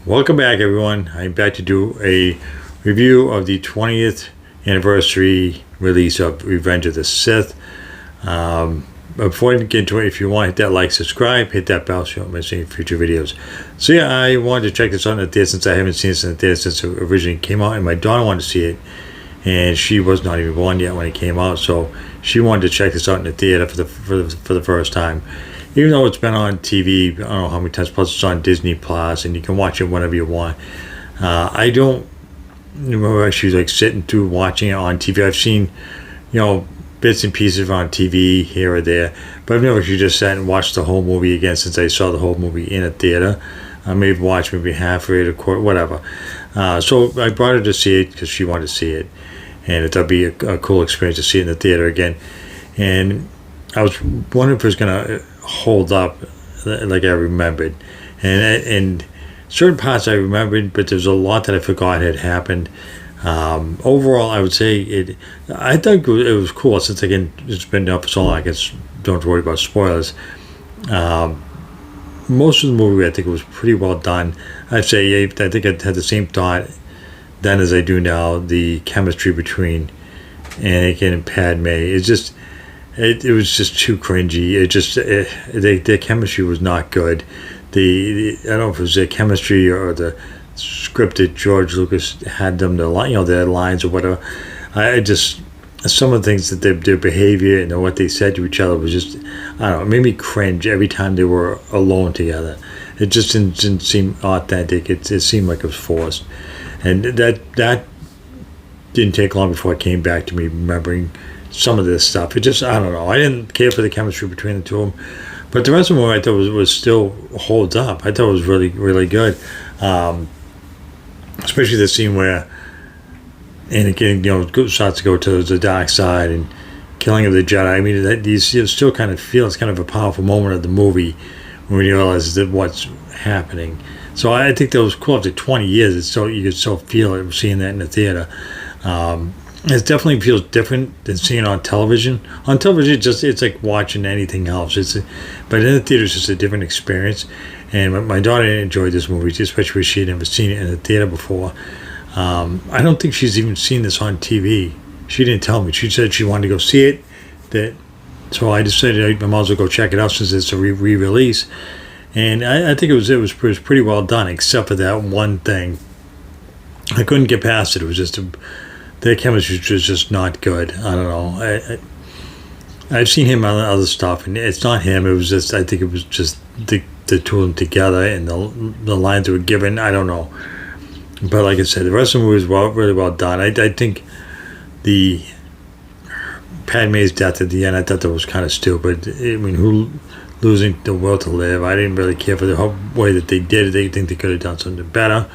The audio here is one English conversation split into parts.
Welcome back, everyone. I'm back to do a review of the 20th anniversary release of Revenge of the Sith. Before I get into it, if you want, hit that like, subscribe, hit that bell so you don't miss any future videos. So yeah, I wanted to check this out in the theater since I haven't seen this in the theater since it originally came out, and my daughter wanted to see it, and she was not even born yet when it came out, so she wanted to check this out in the theater for the first time. Even though it's been on TV, I don't know how many times, plus it's on Disney Plus, and you can watch it whenever you want. I don't remember actually like sitting through watching it on TV. I've seen, bits and pieces on TV here or there, but I've never actually just sat and watched the whole movie again since I saw the whole movie in a theater. I may have watched maybe half of it, a quarter, whatever. So I brought her to see it because she wanted to see it, and it would be a cool experience to see it in the theater again. And I was wondering if it was going to hold up like I remembered, and certain parts I remembered, but there's a lot that I forgot had happened. Overall, I would say I thought it was cool since again it's been up for so long. I guess don't worry about spoilers. Most of the movie, I think it was pretty well done. I think I had the same thought then as I do now. The chemistry between Anakin and Padme is just. It was just too cringy. Their chemistry was not good. I don't know if it was their chemistry or the script that George Lucas had them their lines or whatever. Some of the things that their behavior and what they said to each other was just, I don't know, it made me cringe every time they were alone together. It just didn't seem authentic. It seemed like it was forced, and that didn't take long before it came back to me remembering some of this stuff. I don't know. I didn't care for the chemistry between the two of them, but the rest of the movie I thought was still holds up. I thought it was really, really good, especially the scene where Anakin, starts to go to the dark side and killing of the Jedi. I mean, you still kind of feel it's kind of a powerful moment of the movie when you realize that what's happening. So I think that was cool. After 20 years, you could still feel it seeing that in the theater. It definitely feels different than seeing it on television. On television, it's like watching anything else. But in the theater, it's just a different experience. And my daughter enjoyed this movie, especially because she had never seen it in the theater before. I don't think she's even seen this on TV. She didn't tell me. She said she wanted to go see it. So I decided I might as well go check it out since it's a re-release. And I think it was pretty well done, except for that one thing. I couldn't get past it. It was just their chemistry was just not good. I don't know. I've seen him on other stuff, and it's not him. It was just, I think it was just the two of them together and the lines that were given. I don't know. But like I said, the rest of the movie was really well done. I think the Padme's death at the end, I thought that was kind of stupid. I mean, who losing the will to live? I didn't really care for the whole way that they did it. They think they could have done something better.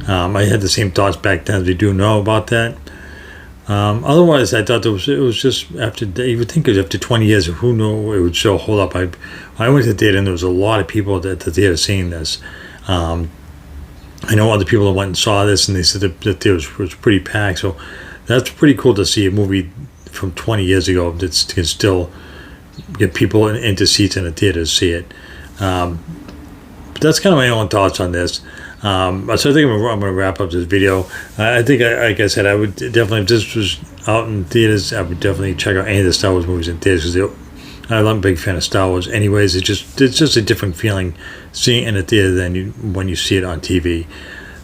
I had the same thoughts back then as we do know about that. Otherwise, I thought it was just you would think it was after 20 years, who knew it would still hold up. I went to the theater and there was a lot of people at the theater seeing this. I know other people that went and saw this and they said that the theater was pretty packed. So that's pretty cool to see a movie from 20 years ago that can still get people into seats in the theater to see it. But that's kind of my own thoughts on this. So I think I'm going to wrap up this video. I think, like I said, I would definitely, if this was out in theaters, I would definitely check out any of the Star Wars movies in theaters because I'm a big fan of Star Wars. Anyways, it's just a different feeling seeing it in a theater than when you see it on TV.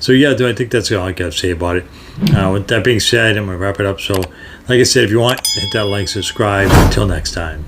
So yeah, I think that's all I got to say about it. With that being said, I'm going to wrap it up. So, like I said, if you want, hit that like, subscribe. Until next time.